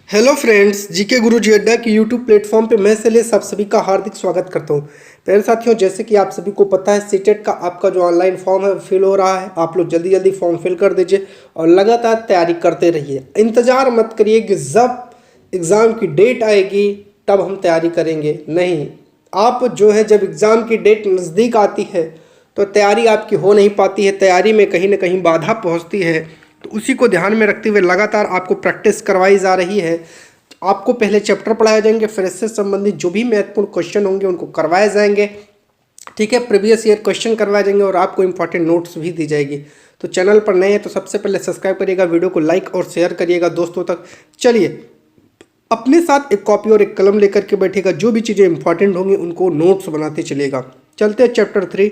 Hello friends, GK गुरु जी अड्डा की YouTube platform पे मैं सैलेश आप सभी का हार्दिक स्वागत करता हूं। प्यारे साथियों, जैसे कि आप सभी को पता है सीटेट का आपका जो ऑनलाइन फॉर्म है फिल हो रहा है। आप लोग जल्दी जल्दी फॉर्म फिल कर दीजिए और लगातार तैयारी करते रहिए। इंतज़ार मत करिए कि जब एग्ज़ाम की डेट आएगी तब हम तैयारी करेंगे, नहीं। आप जो है जब एग्ज़ाम की डेट नज़दीक आती है तो तैयारी आपकी हो नहीं पाती है, तैयारी में कहीं ना कहीं बाधा पहुंचती है। तो उसी को ध्यान में रखते हुए लगातार आपको प्रैक्टिस करवाई जा रही है। आपको पहले चैप्टर पढ़ाए जाएंगे, फिर इससे संबंधित जो भी महत्वपूर्ण क्वेश्चन होंगे उनको करवाए जाएंगे, ठीक है। प्रीवियस ईयर क्वेश्चन करवाए जाएंगे और आपको इंपॉर्टेंट नोट्स भी दी जाएगी। तो चैनल पर नए हैं तो सबसे पहले सब्सक्राइब करिएगा, वीडियो को लाइक और शेयर करिएगा दोस्तों तक। चलिए, अपने साथ एक कॉपी और एक कलम लेकर के बैठेगा, जो भी चीज़ें इंपॉर्टेंट होंगी उनको नोट्स बनाते चलेगा। चलते हैं चैप्टर 3,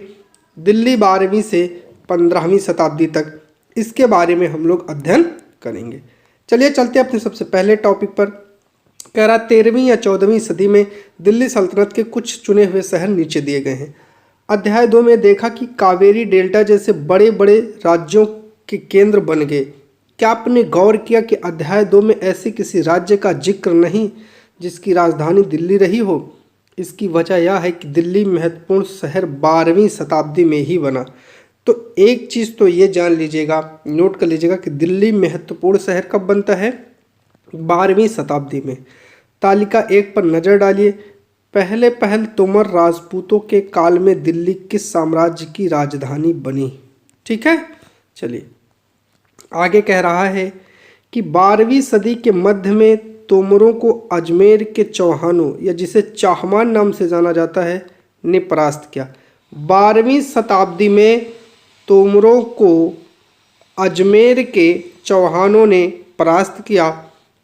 दिल्ली 12वीं से 15वीं शताब्दी तक, इसके बारे में हम लोग अध्ययन करेंगे। चलिए चलते हैं अपने सबसे पहले टॉपिक पर। कह रहा 13वीं या 14वीं सदी में दिल्ली सल्तनत के कुछ चुने हुए शहर नीचे दिए गए हैं। अध्याय 2 में देखा कि कावेरी डेल्टा जैसे बड़े बड़े राज्यों के केंद्र बन गए। क्या आपने गौर किया कि अध्याय 2 में ऐसे किसी राज्य का जिक्र नहीं जिसकी राजधानी दिल्ली रही हो? इसकी वजह यह है कि दिल्ली महत्वपूर्ण शहर 12वीं शताब्दी में ही बना। तो एक चीज़ तो ये जान लीजिएगा, नोट कर लीजिएगा कि दिल्ली महत्वपूर्ण शहर कब बनता है? 12वीं शताब्दी में। तालिका 1 पर नज़र डालिए। पहल तोमर राजपूतों के काल में दिल्ली किस साम्राज्य की राजधानी बनी? ठीक है, चलिए आगे कह रहा है कि 12वीं सदी के मध्य में तोमरों को अजमेर के चौहानों, या जिसे चाहमान नाम से जाना जाता है, ने परास्त किया। 12वीं शताब्दी में तोमरों को अजमेर के चौहानों ने परास्त किया।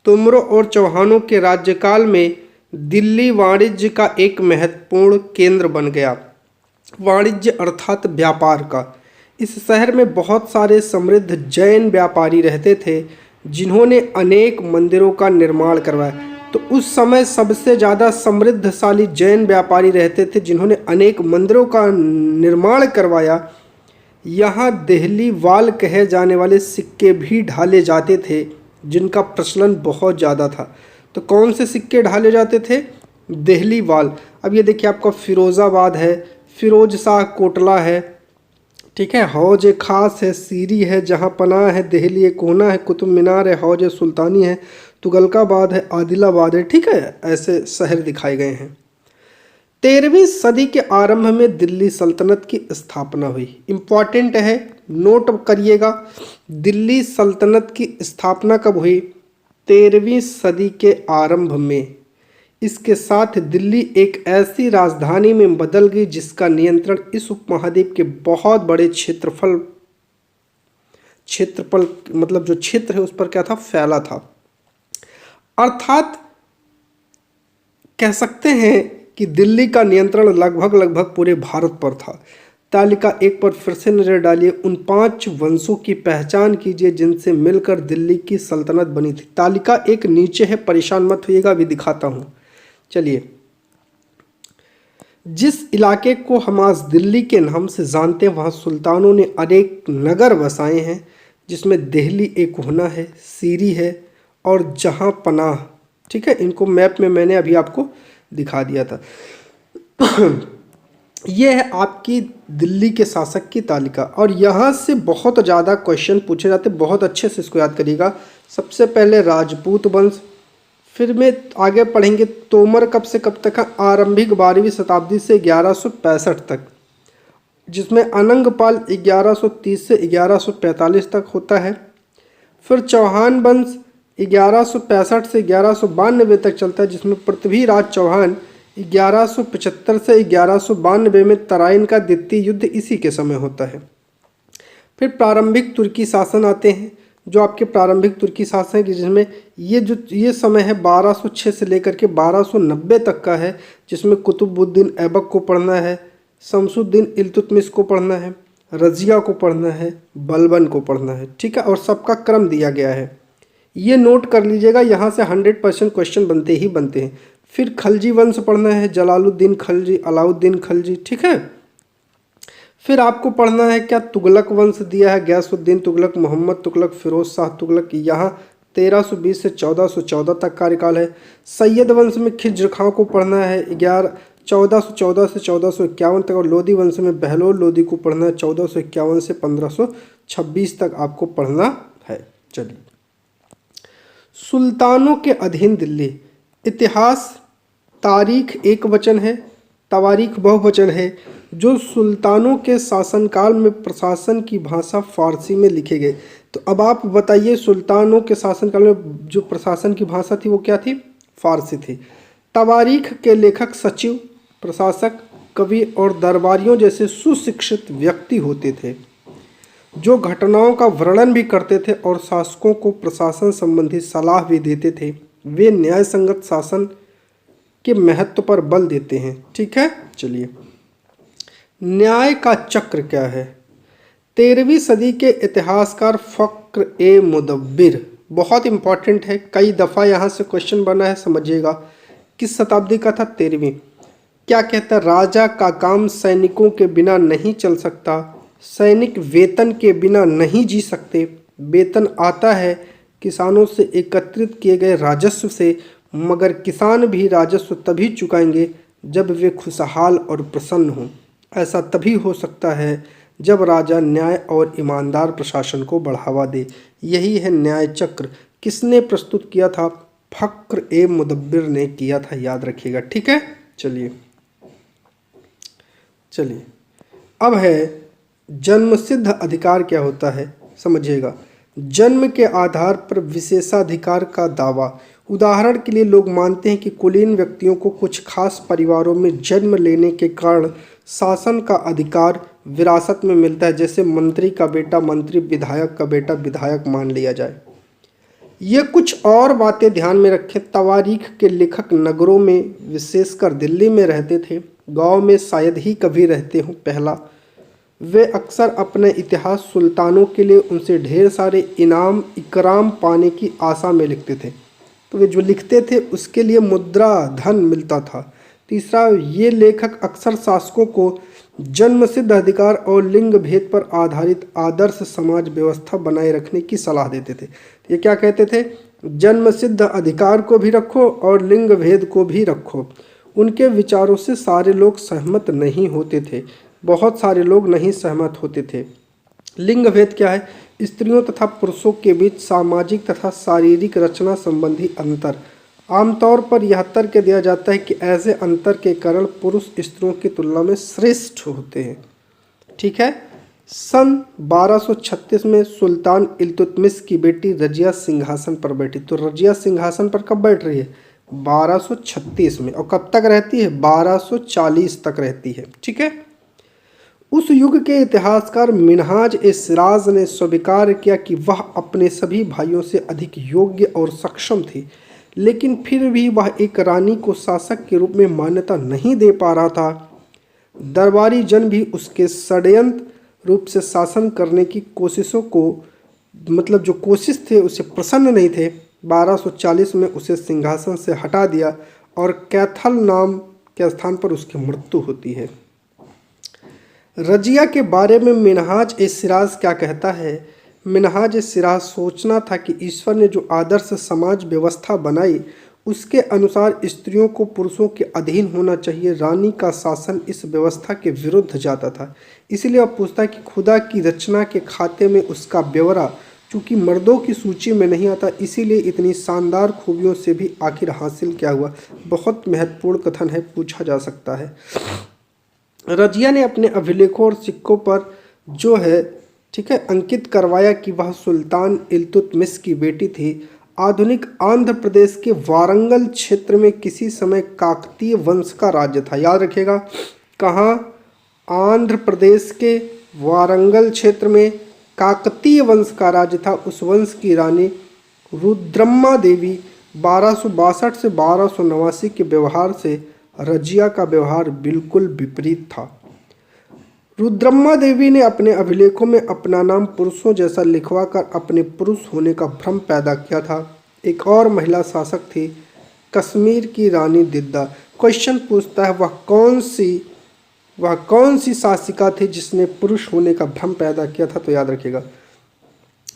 तोमरों और चौहानों के राज्यकाल में दिल्ली वाणिज्य का एक महत्वपूर्ण केंद्र बन गया। वाणिज्य अर्थात व्यापार का। इस शहर में बहुत सारे समृद्ध जैन व्यापारी रहते थे जिन्होंने अनेक मंदिरों का निर्माण करवाया। तो उस समय सबसे ज़्यादा समृद्धशाली जैन व्यापारी रहते थे जिन्होंने अनेक मंदिरों का निर्माण करवाया। यहाँ देहली वाल कहे जाने वाले सिक्के भी ढाले जाते थे जिनका प्रचलन बहुत ज़्यादा था। तो कौन से सिक्के ढाले जाते थे? देहली वाल। अब ये देखिए, आपका फिरोज़ाबाद है, फिरोज शाह कोटला है, ठीक है, हौज खास है, सीरी है, जहाँ पनाह है, देहली कोना है, कुतुब मीनार है, हौज सुल्तानी है, तुगलकाबाद है, आदिलाबाद है, ठीक है। ऐसे शहर दिखाए गए हैं। 13वीं सदी के आरंभ में दिल्ली सल्तनत की स्थापना हुई। इम्पॉर्टेंट है, नोट करिएगा। दिल्ली सल्तनत की स्थापना कब हुई? 13वीं सदी के आरंभ में। इसके साथ दिल्ली एक ऐसी राजधानी में बदल गई जिसका नियंत्रण इस उपमहाद्वीप के बहुत बड़े क्षेत्रफल मतलब जो क्षेत्र है उस पर क्या था? फैला था। अर्थात कह सकते हैं कि दिल्ली का नियंत्रण लगभग पूरे भारत पर था। तालिका 1 पर फिर से नजर डालिए। उन 5 वंशों की पहचान कीजिए जिनसे मिलकर दिल्ली की सल्तनत बनी थी। तालिका 1 नीचे है, परेशान मत होइएगा, अभी दिखाता हूँ। चलिए, जिस इलाके को हम आज दिल्ली के नाम से जानते हैं वहाँ सुल्तानों ने अनेक नगर बसाए हैं, जिसमें देहली एक होना है, सीरी है और जहाँ पनाह, ठीक है। इनको मैप में मैंने अभी आपको दिखा दिया था। ये है आपकी दिल्ली के शासक की तालिका और यहाँ से बहुत ज़्यादा क्वेश्चन पूछे जाते हैं, बहुत अच्छे से इसको याद करिएगा। सबसे पहले राजपूत वंश, फिर में आगे पढ़ेंगे तोमर कब से कब तक है? आरंभिक 12वीं शताब्दी से 1165 तक, जिसमें अनंगपाल 1130 से 1145 तक होता है। फिर चौहान वंश 1165 से 1192 तक चलता है, जिसमें पृथ्वीराज चौहान 1175 से 1192 में तराइन का द्वितीय युद्ध इसी के समय होता है। फिर प्रारंभिक तुर्की शासन आते हैं, जो आपके प्रारंभिक तुर्की शासन है, जिसमें ये समय है 1206 से लेकर के 1290 तक का है, जिसमें कुतुबुद्दीन ऐबक को पढ़ना है, शमसुद्दीन इल्तुतमिश को पढ़ना है, रजिया को पढ़ना है, बलबन को पढ़ना है, ठीक है। और सबका क्रम दिया गया है, ये नोट कर लीजिएगा। यहाँ से 100% क्वेश्चन बनते ही बनते हैं। फिर खलजी वंश पढ़ना है, जलालुद्दीन खलजी, अलाउद्दीन खलजी, ठीक है। फिर आपको पढ़ना है क्या? तुगलक वंश दिया है, गयासुद्दीन तुगलक, मोहम्मद तुगलक, फिरोज शाह तुगलक। यहाँ 1320 से 1414 तक कार्यकाल है। सैयद वंश में खिज्र खां को पढ़ना है 1414 से 1451 तक, और लोधी वंश में बहलोल लोधी को पढ़ना है 1451 से 1526 तक आपको पढ़ना है। चलिए, सुल्तानों के अधीन दिल्ली। इतिहास तारीख एक वचन है, तवारीख बहुवचन है। जो सुल्तानों के शासनकाल में प्रशासन की भाषा फारसी में लिखे गए। तो अब आप बताइए, सुल्तानों के शासनकाल में जो प्रशासन की भाषा थी वो क्या थी? फारसी थी। तवारीख के लेखक सचिव, प्रशासक, कवि और दरबारियों जैसे सुशिक्षित व्यक्ति होते थे, जो घटनाओं का वर्णन भी करते थे और शासकों को प्रशासन संबंधी सलाह भी देते थे। वे न्याय संगत शासन के महत्व पर बल देते हैं। ठीक है, चलिए, न्याय का चक्र क्या है? 13वीं सदी के इतिहासकार फ़क्र ए मुदब्बिर, बहुत इंपॉर्टेंट है, कई दफ़ा यहाँ से क्वेश्चन बना है, समझिएगा। किस शताब्दी का था? 13वीं। क्या कहता है? राजा का काम सैनिकों के बिना नहीं चल सकता, सैनिक वेतन के बिना नहीं जी सकते। वेतन आता है किसानों से एकत्रित किए गए राजस्व से, मगर किसान भी राजस्व तभी चुकाएंगे जब वे खुशहाल और प्रसन्न हों। ऐसा तभी हो सकता है जब राजा न्याय और ईमानदार प्रशासन को बढ़ावा दे। यही है न्याय चक्र। किसने प्रस्तुत किया था? फ़क्र ए मुदब्बिर ने किया था, याद रखिएगा। ठीक है, चलिए, अब है जन्मसिद्ध अधिकार क्या होता है, समझिएगा। जन्म के आधार पर विशेषाधिकार का दावा। उदाहरण के लिए लोग मानते हैं कि कुलीन व्यक्तियों को कुछ खास परिवारों में जन्म लेने के कारण शासन का अधिकार विरासत में मिलता है, जैसे मंत्री का बेटा मंत्री, विधायक का बेटा विधायक मान लिया जाए। ये कुछ और बातें ध्यान में रखें। तवारीख के लेखक नगरों में, विशेषकर दिल्ली में रहते थे, गांव में शायद ही कभी रहते हों। पहला, वे अक्सर अपने इतिहास सुल्तानों के लिए उनसे ढेर सारे इनाम इकराम पाने की आशा में लिखते थे, तो वे जो लिखते थे उसके लिए मुद्रा धन मिलता था। तीसरा, ये लेखक अक्सर शासकों को जन्मसिद्ध अधिकार और लिंग भेद पर आधारित आदर्श समाज व्यवस्था बनाए रखने की सलाह देते थे। ये क्या कहते थे? जन्मसिद्ध अधिकार को भी रखो और लिंग भेद को भी रखो। उनके विचारों से सारे लोग सहमत नहीं होते थे, बहुत सारे लोग नहीं सहमत होते थे। लिंग भेद क्या है? स्त्रियों तथा पुरुषों के बीच सामाजिक तथा शारीरिक रचना संबंधी अंतर। आमतौर पर यह तर्क दिया जाता है कि ऐसे अंतर के कारण पुरुष स्त्रियों की तुलना में श्रेष्ठ होते हैं। ठीक है। सन 1236 में सुल्तान इल्तुतमिश की बेटी रजिया सिंहासन पर बैठी। तो रजिया सिंहासन पर कब बैठ रही है? 1236 में। और कब तक रहती है? 1240 तक रहती है। ठीक है। उस युग के इतिहासकार मिनहाज ए सिराज ने स्वीकार किया कि वह अपने सभी भाइयों से अधिक योग्य और सक्षम थी, लेकिन फिर भी वह एक रानी को शासक के रूप में मान्यता नहीं दे पा रहा था। दरबारी जन भी उसके षड्यंत्र रूप से शासन करने की कोशिशों को, मतलब जो कोशिश थे, उसे प्रसन्न नहीं थे। 1240 में उसे सिंहासन से हटा दिया और कैथल नाम के स्थान पर उसकी मृत्यु होती है। रजिया के बारे में मिनहाज ए सिराज क्या कहता है? मिनहाज ए सिराज सोचना था कि ईश्वर ने जो आदर्श समाज व्यवस्था बनाई उसके अनुसार स्त्रियों को पुरुषों के अधीन होना चाहिए। रानी का शासन इस व्यवस्था के विरुद्ध जाता था। इसलिए अब पूछता है कि खुदा की रचना के खाते में उसका ब्यौरा चूँकि मर्दों की सूची में नहीं आता, इसीलिए इतनी शानदार खूबियों से भी आखिर हासिल क्या हुआ? बहुत महत्वपूर्ण कथन है, पूछा जा सकता है। रजिया ने अपने अभिलेखों और सिक्कों पर जो है, ठीक है, अंकित करवाया कि वह सुल्तान इल्तुतमिश की बेटी थी। आधुनिक आंध्र प्रदेश के वारंगल क्षेत्र में किसी समय काकतीय वंश का राज्य था। याद रखिएगा, कहाँ? आंध्र प्रदेश के वारंगल क्षेत्र में काकतीय वंश का राज्य था। उस वंश की रानी रुद्रम्मा देवी 1262 से 1289 के व्यवहार से रजिया का व्यवहार बिल्कुल विपरीत था। रुद्रम्मा देवी ने अपने अभिलेखों में अपना नाम पुरुषों जैसा लिखवाकर अपने पुरुष होने का भ्रम पैदा किया था। एक और महिला शासक थी, कश्मीर की रानी दिद्दा। क्वेश्चन पूछता है वह कौन सी शासिका थी जिसने पुरुष होने का भ्रम पैदा किया था? तो याद रखिएगा,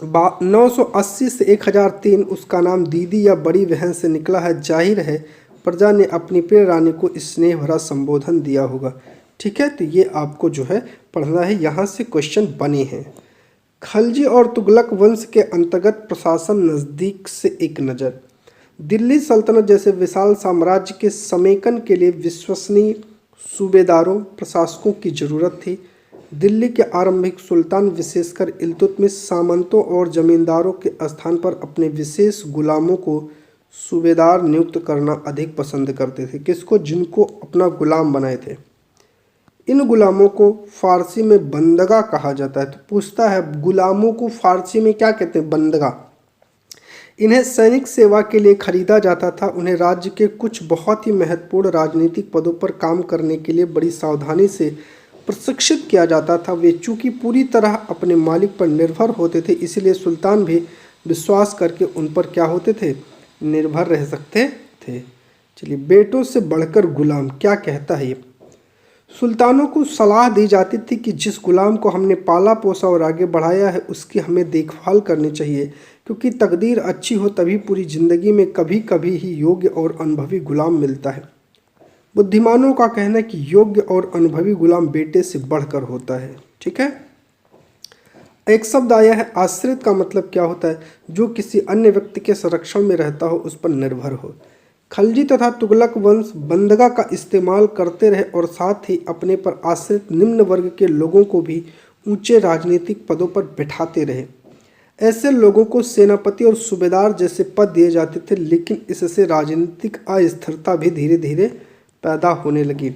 980 से 1003 उसका नाम दीदी या बड़ी बहन से निकला है। जाहिर है प्रजा ने अपनी प्रिय रानी को स्नेह भरा संबोधन दिया होगा। ठीक है, तो ये आपको जो है पढ़ना है, यहाँ से क्वेश्चन बने हैं। खलजी और तुगलक वंश के अंतर्गत प्रशासन नज़दीक से एक नज़र। दिल्ली सल्तनत जैसे विशाल साम्राज्य के समेकन के लिए विश्वसनीय सूबेदारों प्रशासकों की जरूरत थी। दिल्ली के आरंभिक सुल्तान विशेषकर इल्तुतमिश सामंतों और जमींदारों के स्थान पर अपने विशेष गुलामों को सूबेदार नियुक्त करना अधिक पसंद करते थे। किसको? जिनको अपना गुलाम बनाए थे। इन गुलामों को फारसी में बंदगा कहा जाता है। तो पूछता है गुलामों को फारसी में क्या कहते हैं? बंदगा। इन्हें सैनिक सेवा के लिए खरीदा जाता था। उन्हें राज्य के कुछ बहुत ही महत्वपूर्ण राजनीतिक पदों पर काम करने के लिए बड़ी सावधानी से प्रशिक्षित किया जाता था। वे चूंकि पूरी तरह अपने मालिक पर निर्भर होते थे, इसलिए सुल्तान भी विश्वास करके उन पर क्या होते थे? निर्भर रह सकते थे। चलिए, बेटों से बढ़कर गुलाम क्या कहता है ये? सुल्तानों को सलाह दी जाती थी कि जिस गुलाम को हमने पाला पोसा और आगे बढ़ाया है उसकी हमें देखभाल करनी चाहिए, क्योंकि तकदीर अच्छी हो तभी पूरी ज़िंदगी में कभी कभी ही योग्य और अनुभवी गुलाम मिलता है। बुद्धिमानों का कहना है कि योग्य और अनुभवी गुलाम बेटे से बढ़कर होता है। ठीक है, एक शब्द आया है आश्रित। का मतलब क्या होता है? जो किसी अन्य व्यक्ति के संरक्षण में रहता हो, उस पर निर्भर हो। खलजी तथा तुगलक वंश बंदगा का इस्तेमाल करते रहे और साथ ही अपने पर आश्रित निम्न वर्ग के लोगों को भी ऊंचे राजनीतिक पदों पर बिठाते रहे। ऐसे लोगों को सेनापति और सूबेदार जैसे पद दिए जाते थे, लेकिन इससे राजनीतिक अस्थिरता भी धीरे धीरे पैदा होने लगी।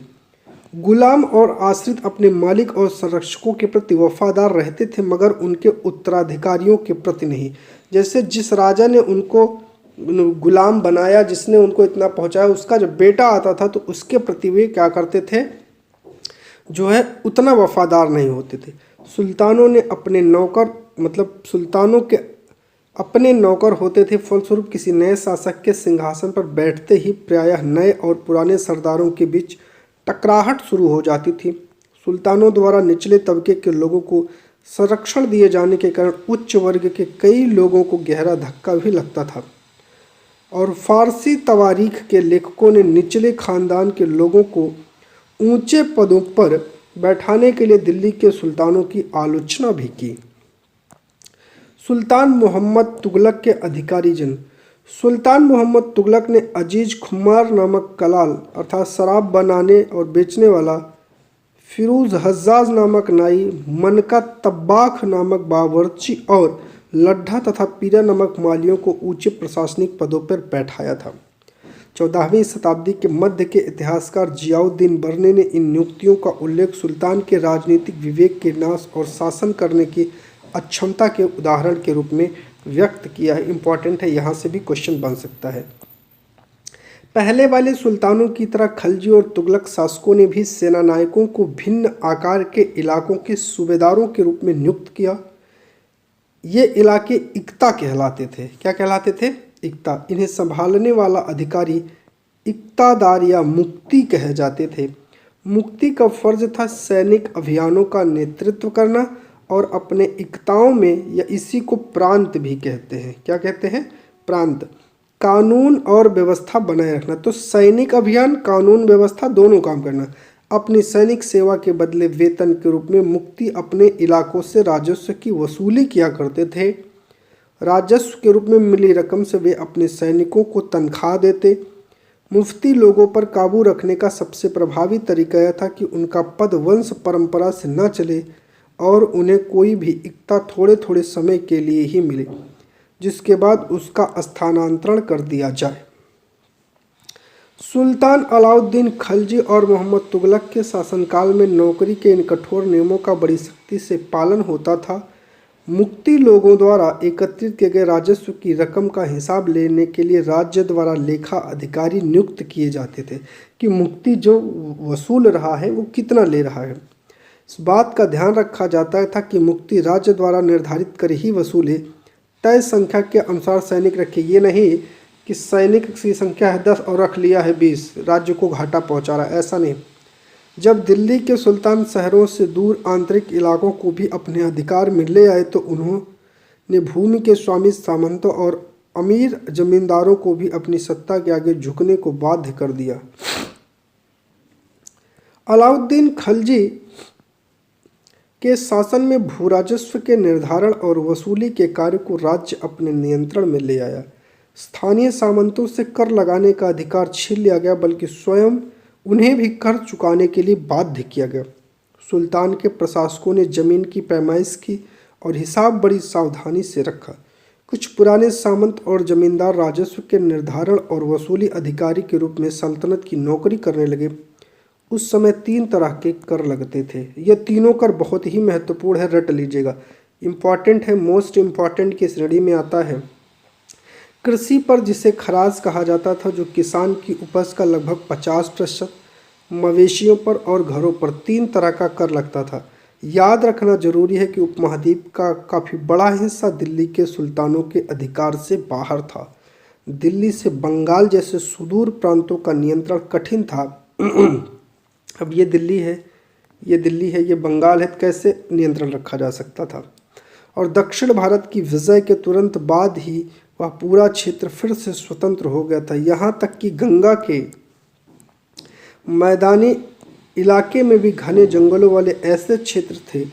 गुलाम और आश्रित अपने मालिक और संरक्षकों के प्रति वफादार रहते थे, मगर उनके उत्तराधिकारियों के प्रति नहीं। जैसे जिस राजा ने उनको गुलाम बनाया, जिसने उनको इतना पहुंचाया, उसका जब बेटा आता था तो उसके प्रति वे क्या करते थे? जो है उतना वफादार नहीं होते थे। सुल्तानों ने अपने नौकर, मतलब सुल्तानों के अपने नौकर होते थे। फलस्वरूप किसी नए शासक के सिंहासन पर बैठते ही प्रायः नए और पुराने सरदारों के बीच टकराहट शुरू हो जाती थी। सुल्तानों द्वारा निचले तबके के लोगों को संरक्षण दिए जाने के कारण उच्च वर्ग के कई लोगों को गहरा धक्का भी लगता था, और फारसी तवारीख के लेखकों ने निचले खानदान के लोगों को ऊंचे पदों पर बैठाने के लिए दिल्ली के सुल्तानों की आलोचना भी की। सुल्तान मोहम्मद तुगलक के अधिकारी जन। सुल्तान मोहम्मद तुगलक ने अजीज खुमार नामक कलाल अर्थात शराब बनाने और बेचने वाला, फिरोज हज्जाज नामक नाई, मनका तब्बाख नामक बावर्ची और लड्ढा तथा पीरा नामक मालियों को ऊंचे प्रशासनिक पदों पर बैठाया था। 14वीं शताब्दी के मध्य के इतिहासकार जियाउद्दीन बर्ने ने इन नियुक्तियों का उल्लेख सुल्तान के राजनीतिक विवेक के नाश और शासन करने की अक्षमता के उदाहरण के रूप में व्यक्त किया है। इम्पॉर्टेंट है, यहाँ से भी क्वेश्चन बन सकता है। पहले वाले सुल्तानों की तरह खलजी और तुगलक शासकों ने भी सेना नायकों को भिन्न आकार के इलाकों के सूबेदारों के रूप में नियुक्त किया। ये इलाके इक्ता कहलाते थे। क्या कहलाते थे? इक्ता। इन्हें संभालने वाला अधिकारी इक्तादार या मुक्ति कहे जाते थे। मुक्ति का फर्ज था सैनिक अभियानों का नेतृत्व करना और अपने इक्ताओं में, या इसी को प्रांत भी कहते हैं। क्या कहते हैं? प्रांत। कानून और व्यवस्था बनाए रखना। तो सैनिक अभियान, कानून व्यवस्था दोनों काम करना। अपनी सैनिक सेवा के बदले वेतन के रूप में मुक्ति अपने इलाकों से राजस्व की वसूली किया करते थे। राजस्व के रूप में मिली रकम से वे अपने सैनिकों को तनख्वाह देते। मुफ्ती लोगों पर काबू रखने का सबसे प्रभावी तरीका यह था कि उनका पद वंश परंपरा से न चले और उन्हें कोई भी इक्ता थोड़े थोड़े समय के लिए ही मिले, जिसके बाद उसका स्थानांतरण कर दिया जाए। सुल्तान अलाउद्दीन खलजी और मोहम्मद तुगलक के शासनकाल में नौकरी के इन कठोर नियमों का बड़ी सख्ती से पालन होता था। मुक्ति लोगों द्वारा एकत्रित किए गए राजस्व की रकम का हिसाब लेने के लिए राज्य द्वारा लेखा अधिकारी नियुक्त किए जाते थे कि मुक्ति जो वसूल रहा है वो कितना ले रहा है। इस बात का ध्यान रखा जाता था कि मुक्ति राज्य द्वारा निर्धारित कर ही वसूले, तय संख्या के अनुसार सैनिक रखे। ये नहीं कि सैनिक की संख्या है 10 और रख लिया है 20, राज्य को घाटा पहुंचा रहा है, ऐसा नहीं। जब दिल्ली के सुल्तान शहरों से दूर आंतरिक इलाकों को भी अपने अधिकार में ले आए तो ने भूमि के स्वामी सामंतों और अमीर जमींदारों को भी अपनी सत्ता के आगे झुकने को बाध्य कर दिया। अलाउद्दीन खिलजी के शासन में भूराजस्व के निर्धारण और वसूली के कार्य को राज्य अपने नियंत्रण में ले आया। स्थानीय सामंतों से कर लगाने का अधिकार छीन लिया गया, बल्कि स्वयं उन्हें भी कर चुकाने के लिए बाध्य किया गया। सुल्तान के प्रशासकों ने जमीन की पैमाइश की और हिसाब बड़ी सावधानी से रखा। कुछ पुराने सामंत और जमींदार राजस्व के निर्धारण और वसूली अधिकारी के रूप में सल्तनत की नौकरी करने लगे। उस समय 3 तरह के कर लगते थे। ये तीनों कर बहुत ही महत्वपूर्ण है, रट लीजिएगा, इम्पॉर्टेंट है, मोस्ट इम्पॉर्टेंट की श्रेणी में आता है। कृषि पर, जिसे खराज कहा जाता था, जो किसान की उपज का लगभग 50%, मवेशियों पर और घरों पर 3 तरह का कर लगता था। याद रखना जरूरी है कि उपमहाद्वीप का काफ़ी बड़ा हिस्सा दिल्ली के सुल्तानों के अधिकार से बाहर था। दिल्ली से बंगाल जैसे सुदूर प्रांतों का नियंत्रण कठिन था। अब ये दिल्ली है, ये बंगाल है, कैसे नियंत्रण रखा जा सकता था? और दक्षिण भारत की विजय के तुरंत बाद ही वह पूरा क्षेत्र फिर से स्वतंत्र हो गया था। यहाँ तक कि गंगा के मैदानी इलाके में भी घने जंगलों वाले ऐसे क्षेत्र थे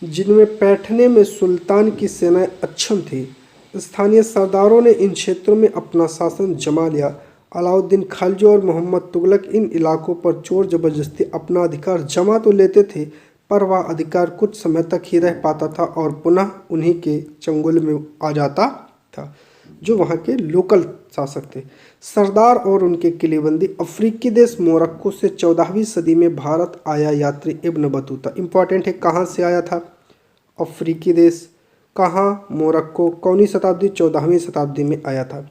जिनमें बैठने में सुल्तान की सेनाएं अक्षम थी। स्थानीय सरदारों ने इन क्षेत्रों में अपना शासन जमा लिया। अलाउद्दीन खिलजी और मोहम्मद तुगलक इन इलाकों पर जोर जबरदस्ती अपना अधिकार जमा तो लेते थे, पर वह अधिकार कुछ समय तक ही रह पाता था और पुनः उन्हीं के चंगुल में आ जाता था, जो वहाँ के लोकल शासक थे। सरदार और उनके किलेबंदी। अफ्रीकी देश मोरक्को से 14वीं सदी में भारत आया यात्री इब्न बतूता। इम्पॉर्टेंट है, कहाँ से आया था? अफ्रीकी देश। कहाँ? मोरक्को। कौनी शताब्दी? 14वीं शताब्दी में आया था।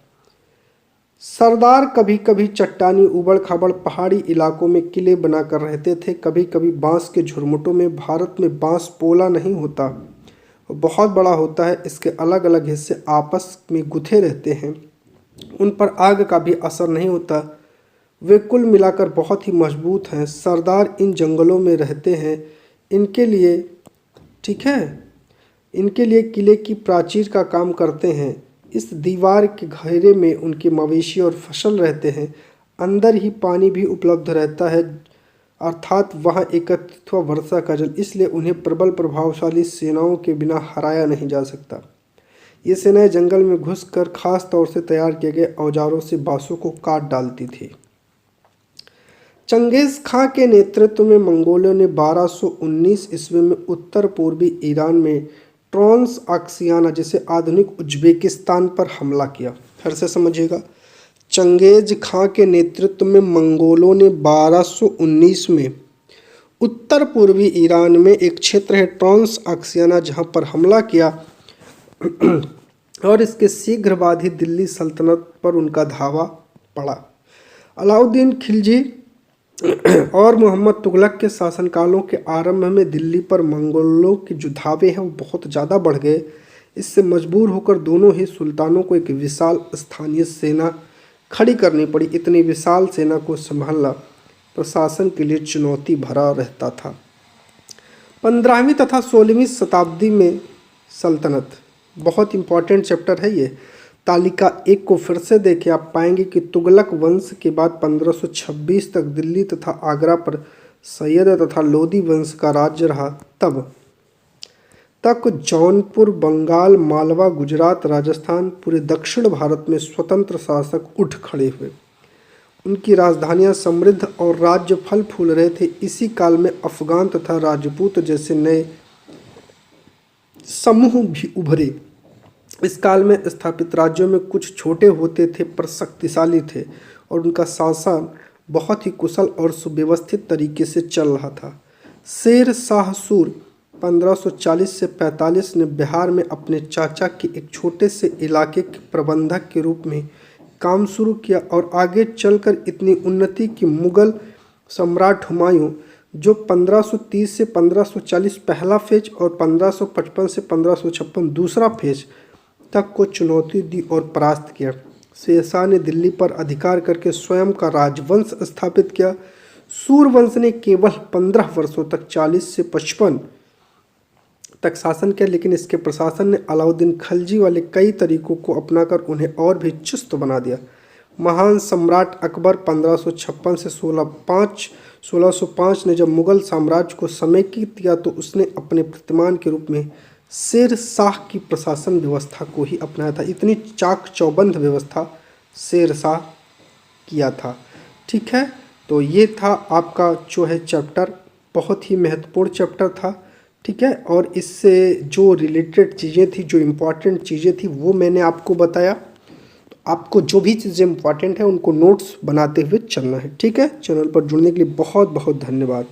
सरदार कभी कभी चट्टानी उबड़ खाबड़ पहाड़ी इलाकों में किले बनाकर रहते थे, कभी कभी बांस के झुरमुटों में। भारत में बांस पोला नहीं होता, बहुत बड़ा होता है। इसके अलग अलग हिस्से आपस में गुथे रहते हैं, उन पर आग का भी असर नहीं होता। वे कुल मिलाकर बहुत ही मजबूत हैं। सरदार इन जंगलों में रहते हैं, इनके लिए, ठीक है, इनके लिए किले की प्राचीर का काम करते हैं। इस दीवार के घेरे में उनके मवेशी और फसल रहते हैं। अंदर ही पानी भी उपलब्ध रहता है, अर्थात वहाँ एकत्रित हुआ वर्षा का जल, इसलिए उन्हें प्रबल प्रभावशाली सेनाओं के बिना हराया नहीं जा सकता। ये सेनाएं जंगल में घुसकर खास तौर से तैयार किए गए औजारों से बासों को काट डालती थी। चंगेज खां के नेतृत्व में मंगोलों ने 1219 ईस्वी में उत्तर पूर्वी ईरान में ट्रांस आक्सियाना, जिसे आधुनिक उज्बेकिस्तान पर हमला किया। फिर से समझिएगा, चंगेज खां के नेतृत्व में मंगोलों ने 1219 में उत्तर पूर्वी ईरान में एक क्षेत्र है ट्रांस आक्सियाना, जहां पर हमला किया और इसके शीघ्र बाद ही दिल्ली सल्तनत पर उनका धावा पड़ा। अलाउद्दीन खिलजी और मोहम्मद तुगलक के शासनकालों के आरंभ में दिल्ली पर मंगोलों के जो धावे हैं वो बहुत ज़्यादा बढ़ गए। इससे मजबूर होकर दोनों ही सुल्तानों को एक विशाल स्थानीय सेना खड़ी करनी पड़ी। इतनी विशाल सेना को संभालना प्रशासन के लिए चुनौती भरा रहता था। 15वीं तथा 16वीं शताब्दी में सल्तनत, बहुत इम्पॉर्टेंट चैप्टर है ये। तालिका 1 को फिर से देखें, आप पाएंगे कि तुगलक वंश के बाद 1526 तक दिल्ली तथा आगरा पर सैयद तथा लोदी वंश का राज्य रहा। तब तक जौनपुर, बंगाल, मालवा, गुजरात, राजस्थान, पूरे दक्षिण भारत में स्वतंत्र शासक उठ खड़े हुए। उनकी राजधानियां समृद्ध और राज्य फल फूल रहे थे। इसी काल में अफगान तथा राजपूत जैसे नए समूह भी उभरे। इस काल में स्थापित राज्यों में कुछ छोटे होते थे पर शक्तिशाली थे, और उनका शासन बहुत ही कुशल और सुव्यवस्थित तरीके से चल रहा था। शेर शाह सूर 1540 से 45 ने बिहार में अपने चाचा के एक छोटे से इलाके के प्रबंधक के रूप में काम शुरू किया, और आगे चलकर इतनी उन्नति की मुगल सम्राट हुमायूं, जो 1530 से 1540 पहला फेज और 1555 से 1556 दूसरा फेज तक को चुनौती दी और परास्त किया। शेरशाह ने दिल्ली पर अधिकार करके स्वयं का राजवंश स्थापित किया। सूरवंश ने केवल 15 वर्षों तक 40 से 55 तक शासन किया, लेकिन इसके प्रशासन ने अलाउद्दीन खिलजी वाले कई तरीकों को अपनाकर उन्हें और भी चुस्त बना दिया। महान सम्राट अकबर 1556 से 1605 ने जब मुगल साम्राज्य को समेकित किया तो उसने अपने प्रतिमान के रूप में शेर शाह की प्रशासन व्यवस्था को ही अपनाया था। इतनी चाक चौबंद व्यवस्था शेर शाह किया था। ठीक है, तो ये था आपका जो है चैप्टर, बहुत ही महत्वपूर्ण चैप्टर था। ठीक है, और इससे जो रिलेटेड चीज़ें थी, जो इम्पोर्टेंट चीज़ें थी वो मैंने आपको बताया। तो आपको जो भी चीज़ें इम्पोर्टेंट है उनको नोट्स बनाते हुए चलना है। ठीक है, चैनल पर जुड़ने के लिए बहुत बहुत धन्यवाद।